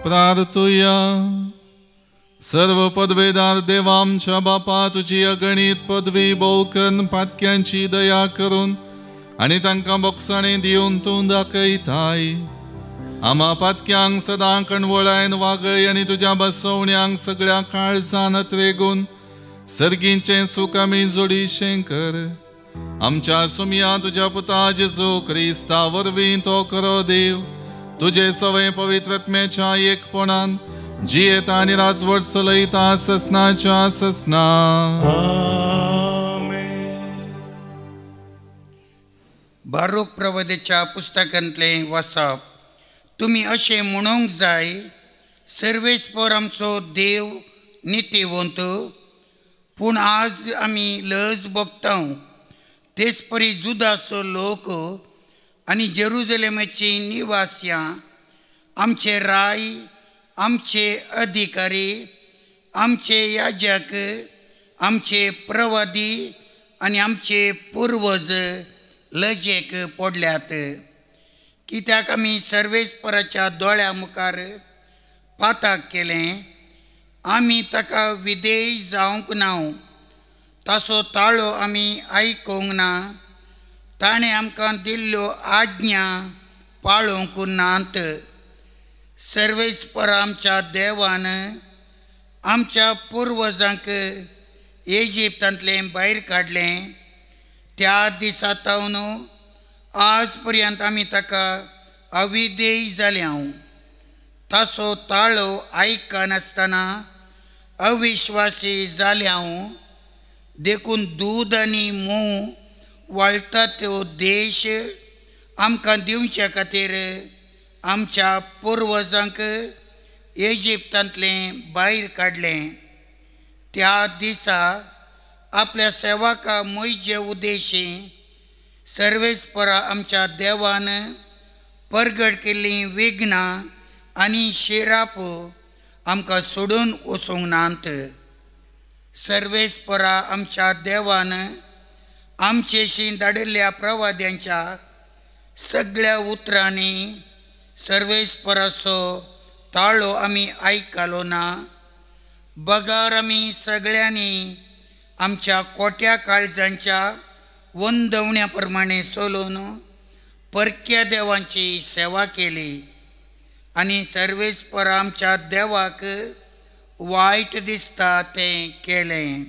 प्रार्थुया. सर्व पदवेदार देवा आमच्या बापा तुजी अगणित पदवी भोवकन पातक्यांची दया करून आनी तांकां बोगसाणें दिवन तूं दाखयताय. आमा पातक्यांक सदां कणवळायन वागय आनी तुज्या बसवण्यांक सगळ्या काळजांत रेगून सर्गींचें सूख आमी जोडीशें कर. आमच्या सुमया तुज्या पुता जेजू क्रिस्ता वरवीं तो खरो देव तुजे सवय पवित्रत्म्याच्या एकपणान जियेता आनी राजवट चलयता ससनाच्या ससना. बारूक प्रवदेच्या पुस्तकांतले वाचप. तुमी अशें म्हणूंक जाय, सर्वेस्पर आमचो देव नितीवंत, पूण आज आमी लज भोगता तेच परी जुदाचो लोक आनी जेरुजलेमाची निवासियां, आमचे राय, आमचे अधिकारी, आमचे याजक, आमचे प्रवादी आनी आमचे पुर्वज लजेक पडल्यात. कित्याक आमी सर्वेस्पराच्या दोळ्या मुखार पाताक केलें, आमी ताका विधेय जावंक ना, ताचो ताळो आमी आयकूंक ना, ताणें आमकां दिल्ल्यो आज्ञा पाळूंक नात. सर्वेस्पर आमच्या देवान आमच्या पुर्वजांक इजिप्तांतलें भायर काडलें, त्या दिसातावन आज पर्यंत आमी ताका अविधेय जाल्या. ताचो ताळो आयकनासतना अविश्वासी जाल्या, देखून दूद आनी मोव वाळटा तो देश आमकां दिवचे खातीर आमच्या पुर्वजांक इजिप्तांतलें भायर काडलें. त्या दिसा आपल्या सेवका मोइजे उद्देशी सर्वेस्परा आमच्या देवान परगट केल्लीं विघ्नां आनी शिराप आमकां सोडून वचूंक नात. सर्वेस्परा आमच्या देवान आमचेशी धाडिल्ल्या प्रवाद्यांच्या सगळ्या उतरांनी सर्वेस्पराचो ताळो आमी आयकलो ना. बगार आमी सगळ्यांनी आमच्या कोट्या काळजांच्या वंदवण्या प्रमाणे चलून परक्या देवांची सेवा केली आनी सर्वेस्परा आमच्या देवाक वायट दिसता तें केलें.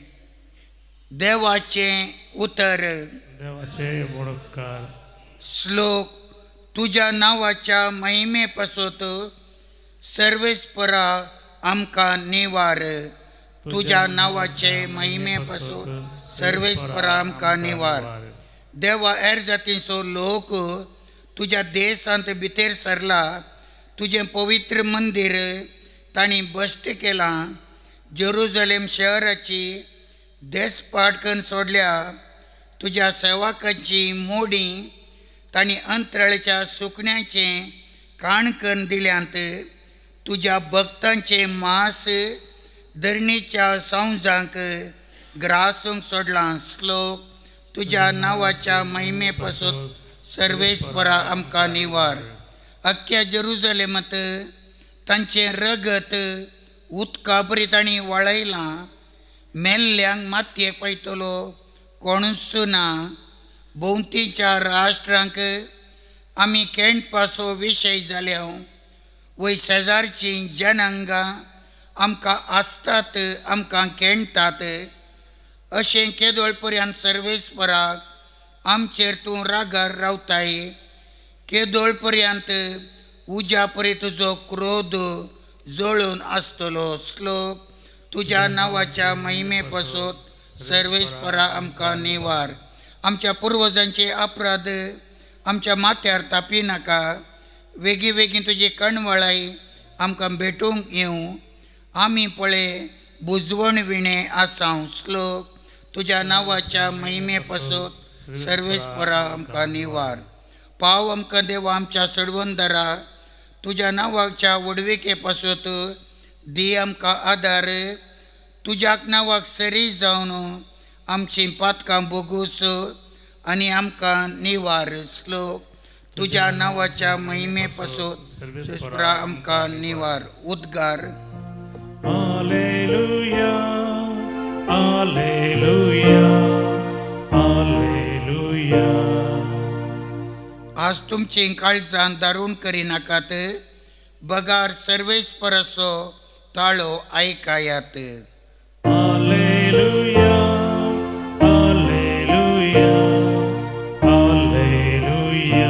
देवाचें उतर. श्लोक. तुज्या नांवाच्या महिमे पासत सर्वेस्परा आमकां निवार. तुज्या नांवाचे महिमे पासत सर्वेस्परा आमकां निवार. देवा हेर जातींचो लोक तुज्या देशांत भितर सरला. तुजें पवित्र मंदीर तांणी बश्ट केलां. जेरुजलेम शहराची देसपाट करून सोडल्या. तुज्या सेवकांची मोडी तांणी अंतराळच्या सुकण्याचें काणकण दिल्यांत. तुज्या भक्तांचें मांस धरणीच्या सांजांक ग्रासूंक सोडलां. श्लोक. तुज्या नांवाच्या महिमे पासत सर्वेस्परा आमकां निवार. अख्ख्या जेरुजलेमांत तांचें रगत उदका बरी तांणी वळयलां. मेल्ल्यांक मातयेक पळयतलो कोणूच ना. भोंवतीच्या राष्ट्रांक आमी केणपाचो विशय जाल्या. वय शेजारचीं जनांगां आमकां आसतात, आमकां केणटात. अशें केदोळ पर्यंत सर्वेस्पराक आमचेर तूं रागार रावताय. केदोळ पर्यंत उज्या परी तुजो क्रोध जळून आसतलो. श्लोक. तुज्या नांवाच्या महिमे पासत सर्वेस्परा आमकां निवार. आमच्या पुर्वजांचे अपराध आमच्या माथ्यार तापी नाका. वेगी वेगीन तुजी कणवळाय आमकां भेटूंक येवं. आमी पळय बुजवण विणे आसां. श्लोक. तुज्या नांवाच्या महिमे पासत सर्वेस्परा आमकां निवार. पाव आमकां देवा आमच्या सडवण धरा. तुज्या नांवाच्या वडविके पासत दी आमकां आदार. तुज्याक नांवाक सरी जावन आमची पातकां बोगूस आनी आमकां निवार. श्लोक. तुज्या नांवाच्या महिमे पासत सर्वेस्परा आमकां निवार. उद्गार. Alleluia, Alleluia, Alleluia. आज तुमचे काळजान दारूण करिनाकात बगार सर्वेस्परसो ताळो ऐकायात. Alleluia, Alleluia, Alleluia.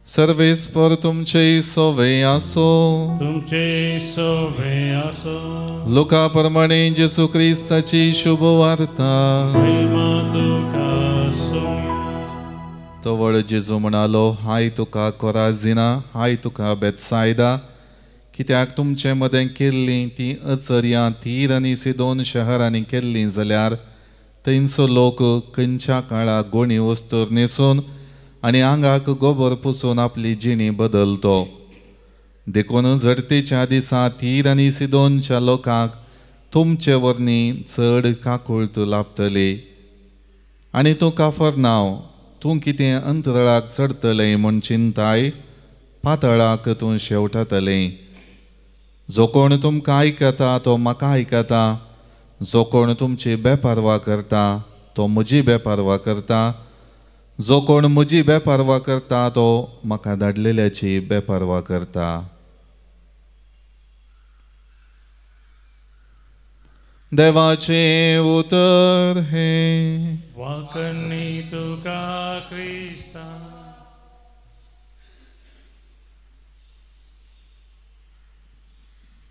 सर्वेस्पर तुमचे सोवे आसो. तुमचे सोवे आसो. लोका प्रमाणे जेसू ख्रिस्ताची शुभ वार्ता. महिमा तुका सोम्या. तो वड जेजू म्हणालो, हाय तुका कोराजिना, हाय तुका बेतसायदा, कित्याक तुमचे मदें केल्लीं ती अचर्यां तीर आनी सिदोन शहरांनी केल्लीं जाल्यार थंयचो लोक खंयच्या काळाक गोणी वस्तूर न्हेसून आनी आंगाक गोबर पुसून आपली जिणी बदलतो. देखून झडतेच्या दिसा तीर आनी सिदोनच्या लोकांक तुमचे वरणी चड काकुळत लाभतली. आनी तूं काफरनांव, तूं कितें अंतराळाक चडतलें म्हूण चिंताय, पातळाक तूं शेवटतलें. जो कोण तुमकां आयकता तो म्हाका आयकता. जो कोण तुमची बेपारवा करता तो म्हजी बेपारवा करता. जो कोण म्हजी बेपारवा करता तो म्हाका धाडलेल्याची बेपारवा करता. देवाचे उतर हे. वाकणी तुका क्रिस्ता.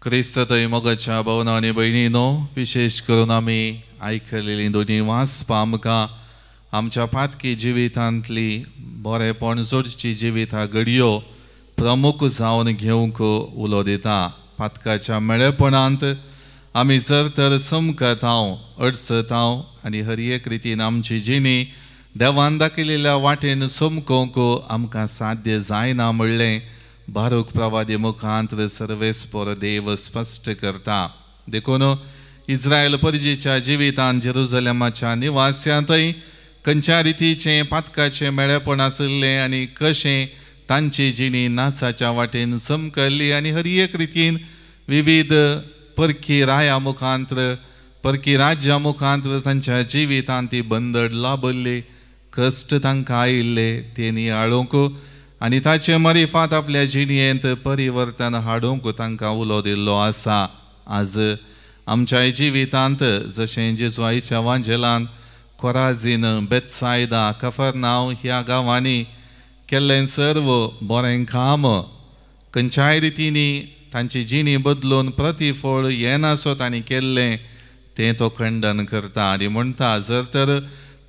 क्रिस्त थंय मोगाच्या भवनांनी भयणीनो, विशेश करून आमी आयकलेलीं दोनी वाचपां आमकां आमच्या पातकी जिवितांतली बरेपण जोडची जिविता घडयो प्रमुख जावन घेवंक उलो दिता. पातकाच्या मेळेपणांत आमी जर तर समकतांव, अडचतांव आनी हर एक रितीन आमची जिणी देवान दाखयलेल्या वाटेन समकोवंक आमकां साध्य जायना म्हणलें बारूक प्रवादी मुखांत सर्वेस्पर देव स्पश्ट करता. देखून इस्रायल परजेच्या जिवितांत जेरुसलेमाच्या निवास्यांतय खंयच्या रितीचें पातकाचें मेळेपण आसलें आनी कशें तांची जिणी नाचाच्या वाटेन समकल्ली आनी हर एक रितीन विविध परकी राया मुखांत्र, परकी राज्या मुखांत्र तांच्या जिवितांत ती बंदड लाभल्ली, कश्ट तांकां आयिल्ले ते नियाळूंक आनी ताचे मरिफात आपल्या जिणयेंत परिवर्तन हाडूंक तांकां उलो दिल्लो आसा. आज आमच्या जिवितांत जशें जेजू आयच्या वांजेलांत कोराजीन, बेतसायदा, कफरनांव ह्या गांवांनी केल्लें सर्व बरें काम खंयच्याय रितीनी तांची जिणी बदलून प्रतिफळ येनासो तांणी केल्लें तें तो खंडन करता आनी म्हणटा, जर तर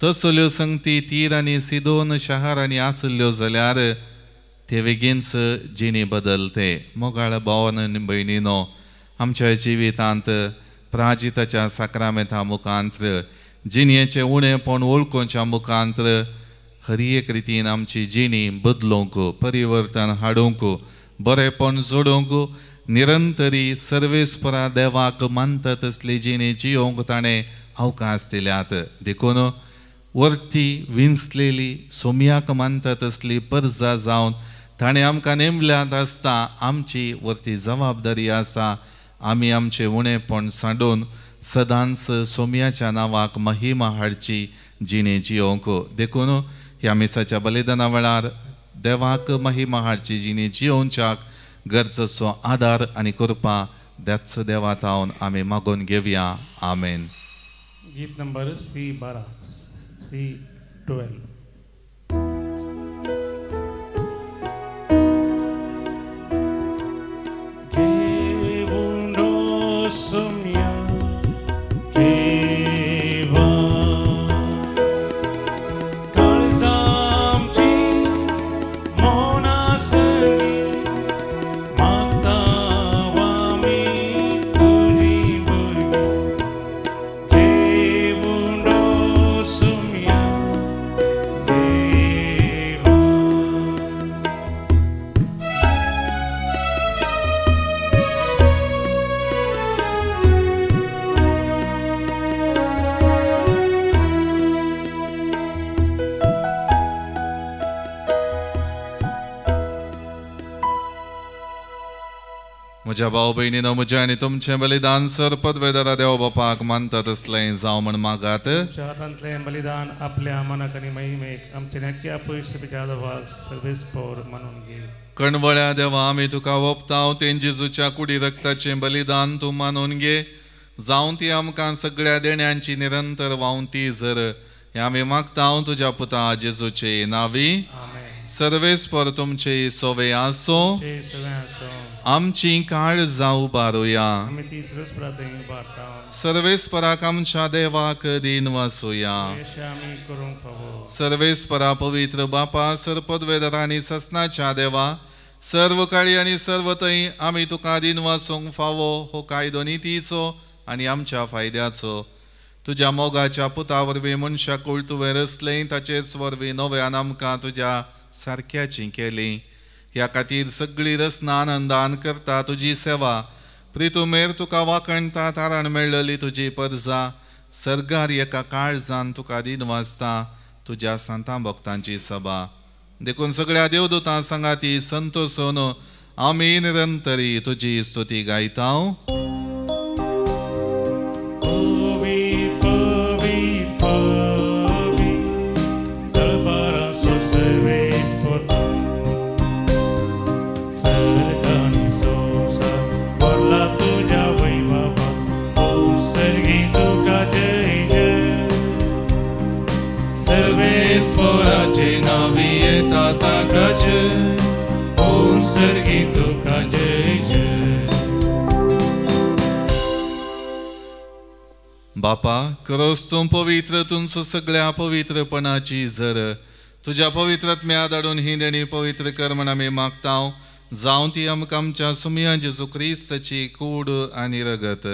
तसल्यो संगती तीर आनी सिदोन शारांनी आसल्यो जाल्यार ते बेगीनच जिणी बदलते. मोगाळ भावन भयणीनो, आमच्या जिवितांत प्राजिताच्या साक्रामेंता मुखांत्र जिणयेचें उणेपण वळखुच्या मुखांत्र हर एक रितीन आमची जिणी बदलूंक, परिवर्तन हाडूंक, बरेपण जोडूंक, निरंतरी सर्वेस्परा देवाक मानता तसली जिणी जियोंक ताणें अवकाश दिल्यात. देखून वर्ती विंचलेली सोम्याक मानता तसली परजा जावन ताणें आमकां नेमल्यात आसता आमची वर्ती जबाबदारी आसा. आमी आमचें उणेपण सांडून सदांच सोम्याच्या नांवाक महिमा हाडची जिणी जियोंक. देखून ह्या मिसाच्या बलिदाना वेळार देवाक महिमा हाडची जिणी जियोवच्याक गरजेचो आदार आनी कृपा त्याच देवातावन आमी मागून घेवया. आमेन. गीत नंबर C12, C12. म्हज्या भाव भयणीनो म्हजें आनी तुमचें बलिदान सर पदवेदारा देव बापाक मानता तसलें जावं म्हण मागात. तुमच्या हातांतलें बलिदान आपल्या मनाक आनी महिमेक आमचे नक्की पयशे पिच्या देवाक सर्वेस्पोर म्हणून घे. कणवळ्या देवा आमी तुका ओपतांव तें जेजूच्या कुडी रक्ताचें बलिदान तूं मानून घे. जावं ती आमकां सगळ्या देण्यांची निरंतर वावुंती जर हें आमी मागतांव तुज्या पुता जेजूचे नांवी. सर्वेस्पर तुमचे सोवे आसो. आमची काळ जावं बारुया. सर्वेस्पराक आमच्या देवाक दिन वासुया. सर्वेस्परा पवित्र बापा सरपदवेदारांनी ससनाच्या देवा सर्व काळी आनी सर्व थंय आमी तुका दिन वासूंक फावो हो कायदो नितीचो आनी आमच्या फायद्याचो. तुज्या मोगाच्या पुता वरवीं मनशाक तुवें रचलें ताचेच वरवीं नव्यान आमकां तुज्या सारक्याची केली. ह्या खातीर सगळी रसना आनंदान करता तुजी सेवा. प्रितुमेर तुका वाकणटा तारण मेळ्ळली तुजी परजा. सर्गार एका काळजान तुका दिन वाजता तुज्या संतां भक्तांची सभा. देखून सगळ्या देवदूतां सांगाती संतोषून आमी निरंतरी तुजी स्तुती गायतांव. सर्वेस्पराचे नावी येता ताका जय. ओम सर्गी तुका जय जय. बापा खरोच तूं पवित्र. तुमचो सगळ्या पवित्रपणाची जर तुज्या पवित्रत्म्या धाडून ही देणी पवित्र कर म्हण आमी मागतांव. जावं ती आमकां आमच्या सुमया जेजू क्रिस्ताची कूड आनी रगत.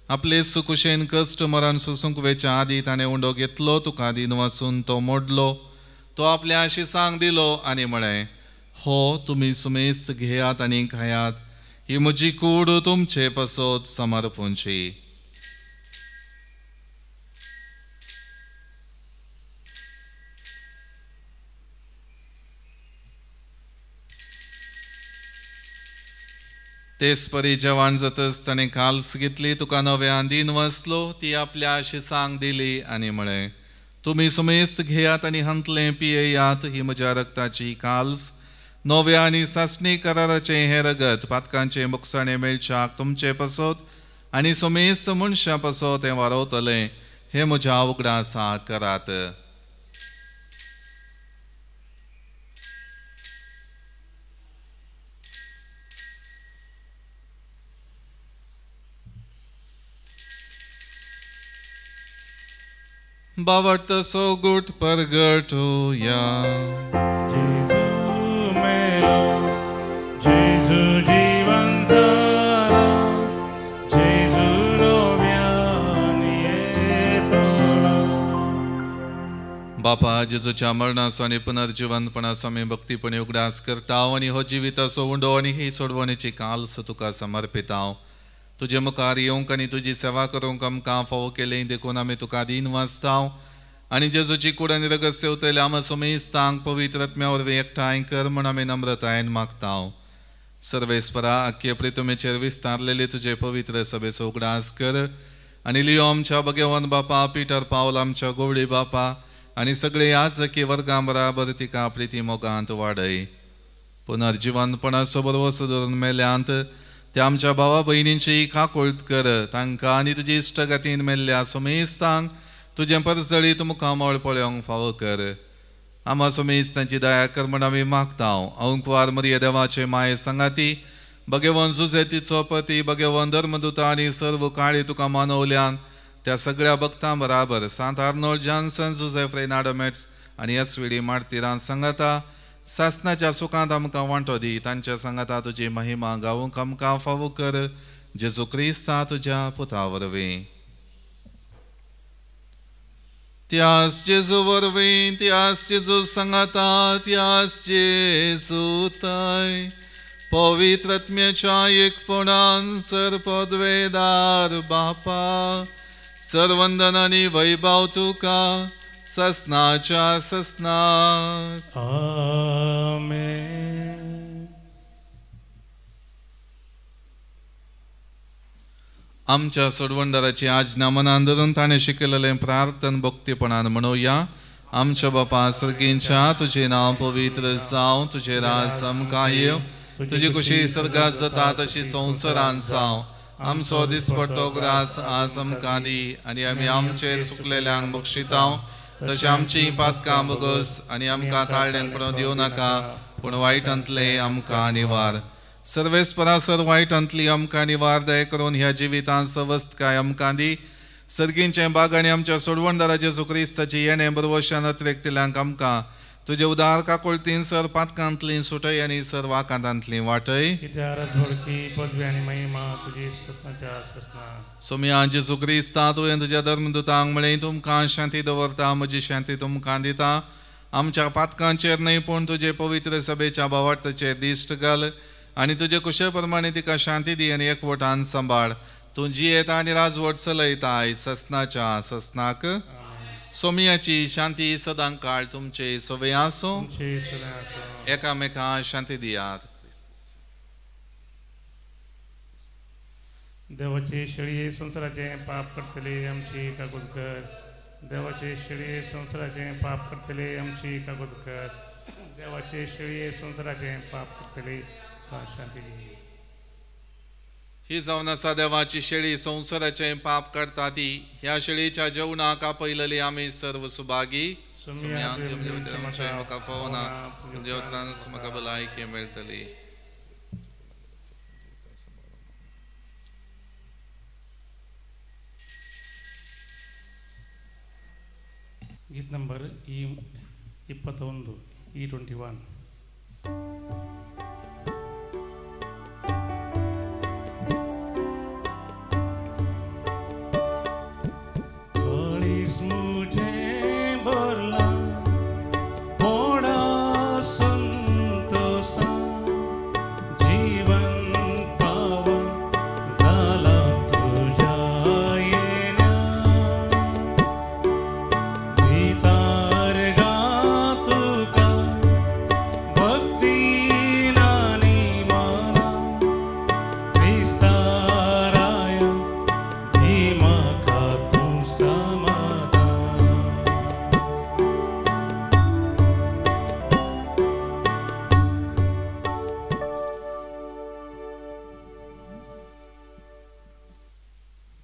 आपले सुकुशेन कश्ट मरण सुसुंकवेच्या आदी ताणें उंडो घेतलो. तुका दिन वासून तो मोडलो. तो आपल्या आशिसांक दिलो आनी म्हळें हो तुमी सुमेस्त घेयात आनी खायात. ही म्हजी कूड तुमचे पसोत समर्पूंची. तेच परी जेवण जातच ताणें काल्स घेतली. तुका नव्यान दिन वासलो. ती आपल्या आशिसांक दिली आनी म्हळें तुमी सुमेस्त घेयात आनी हंतलें पियेयात. ही म्हज्या रक्ताची काल्स नव्या आनी सासणी कराराचें हें रगत पातकांचें मुखसाणें मेळच्याक तुमचे पसोत आनी सुमेस्त मनशां पसोत हें वारवतलें. हें म्हज्या उगडासा करात. बावट सो गुट परगटूया. जेजू मेलो, जेजू जीवन जाला, जेजू नव्यान येतलो. बापा जेजूच्या मरणाचो आनी पुनर्जिवनपणाचो आमी भक्तीपणी उगडास करतांव आनी हो जिविताचो उंडो आनी ही सोडवणेची काल्स तुका समर्पितांव. तुजे मुखार येवंक आनी तुजी सेवा करूंक आमकां फावो केलें देखून आमी तुका दिन वाचतांव आनी जेजूची कूड आनी रगत सेवतले आम सुमेस्तांक पवित्रत्म्या वरवीं एकठांय कर म्हण आमी नम्रतायेन मागतांव. सर्वेस्परा आख्खे प्रितुमेचेर विस्तारलेले तुजे पवित्र सभेचो उगडास कर आनी लियो आमच्या भगवान बापा पिटर पावल आमच्या गोवळी बापा आनी सगळे याजकी वर्गां बराबर तिका प्रिती मोगांत वाडय. पुनर्जिवनपणाचो बरवो धरून मेल्यांत त्या आमच्या भावा भयणींची काकुळट कर. तांकां आनी तुजी इश्टगतीन मेल्ल्या सुमेस्तांक तुजें परजळीत मुखामळ पळोवंक फावो कर. आमा सुमेस्तांची दया कर म्हण आमी मागतांव. अंकवार मरिये देवाचे माये सांगाती भगवान जुजे तिचो पती भगवान धर्मदूता आनी सर्व काळी तुका मानवल्यान त्या सगळ्या भक्तां बराबर सांत आर्नोल्ड जॉन्सन जुझेफ रेनाडोमेट्स आनी एसवीडी मार्तिरां सांगाता सासनाच्या सुखांत आमकां वांटो दी. तांच्या सांगाता तुजी महिमा गावूंक आमकां फावो कर. जेजू क्रिस्ता तुज्या पुता वरवीं. त्यास जेजू वरवीं त्यास जेजू सांगाता त्यास जेजू थंय पवित्रत्म्याच्या एकपणान सरपदवेदार बापा सर्वंदन आनी वैभव तुका ससनाच्या ससनात. आमेन. आमच्या सोडवणदाराची आज्ञा मनान धरून ताणें शिकयलेलें प्रार्थन भक्तीपणान म्हणुया. आमच्या बापा सर्गींच्या तुझे नांव पवित्र जावं, तुझे राज आमकां येव, तुजी कुशी सर्गात जाता तशी संवसारांत जावं. आमचो दिसपडटो ग्रास आज आमकां दी, आनी आमी आमचेर चुकलेल्यांक बक्षितांव, तशें आमची पातकां बगस, आनी आमकां ताळडेपणां दिवं नाका, पूण वायटांतले आमकां निवार. सर्वेस्परासर वायटांतली आमकां निवार दय करून ह्या जिवितांत सवस्तकाय आमकां दी. सर्गींचें बाग आनी आमच्या सोडवणदारा जेजू क्रिस्ताची येणें बरवशान अत्रेकतल्यांक आमकां तुजे उदार काकुळतीन सर पातकांतली सुटय आनी सर वाकांतांतली वाटय. सोम्या जेजू क्रिस्ता तुवें तुज्या धर्मदुतांक म्हळें तुमकां शांती दवरता, म्हजी शांती तुमकां दिता. आमच्या पातकांचेर न्हय पूण तुजे पवित्र सभेच्या भावार्थाचेर दिश्ट घाल, आनी तुजे कुशे प्रमाणे तिका शांती दी आनी एकवटान सांबाळ. तूं जियेता आनी राजवट चलयता ससनाच्या ससनाक. सोमियाची शांती सदां काळ तुमचे सोबे आसो. एकामेकां शांती दियात. देवाचे शेळये संवसाराचे पाप करतले आमची कागद कर. देवाचे शेळये संवसाराचे पाप करतले आमची कागद कर. देवाचे शेळये संवसाराचे पाप करतले शांती दी. ही जावन आसा देवाची शेळी संवसाराचे पाप करता ती. ह्या शेळीच्या जेवणाक आपयलेली आमी सर्व सुभागी. म्हाका फोना देवत्रानच म्हाका भलायकी मेळटली. गीत नंबर E21 E21.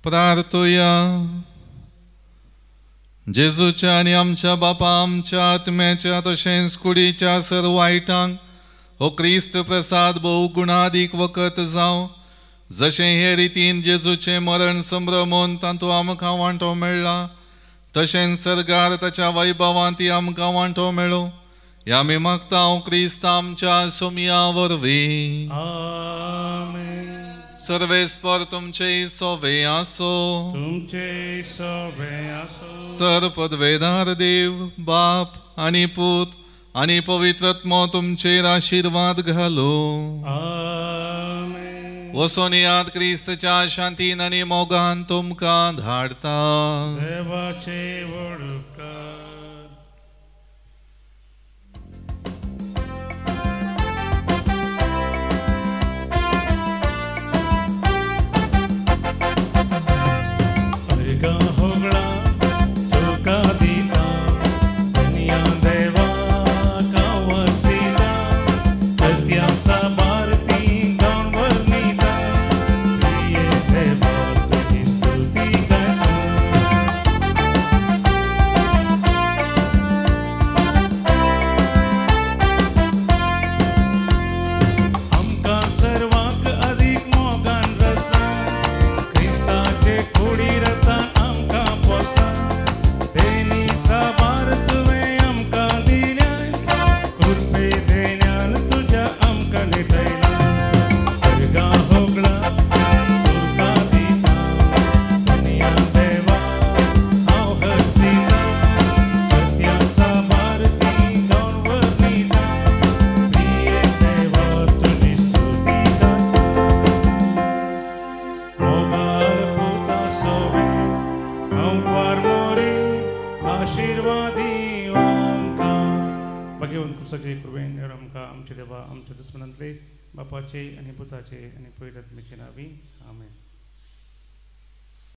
प्रार्थुया. जेजूच्या आनी आमच्या बापा आमच्या आत्म्याच्या तशेंच कुडीच्या सर्व वायटांक हो क्रिस्त प्रसाद भोव गुणादीक वखत जावं. जशें हे रितीन जेजूचें मरण संभ्रमोवन तातूंत आमकां वांटो मेळ्ळा, तशेंच सर्गार ताच्या वैभवांत ती आमकां वांटो मेळो. ह्या आमी मागता हांव क्रिस्त आमच्या सोमिया वरवीं. सर्वेस्पर तुमचे सोबे आसो. सर पदवेदार देव बाप आनी पूत आनी पवित्रत्मो तुमचेर आशीर्वाद घालो. वसोन याद क्रिस्तच्या शांतीन आनी मोगान तुमकां धाडता. आमच्या दुश्मनांतले बापाचे आणि पुताचे आणि पवित्र आत्म्याचे नावी आमेन.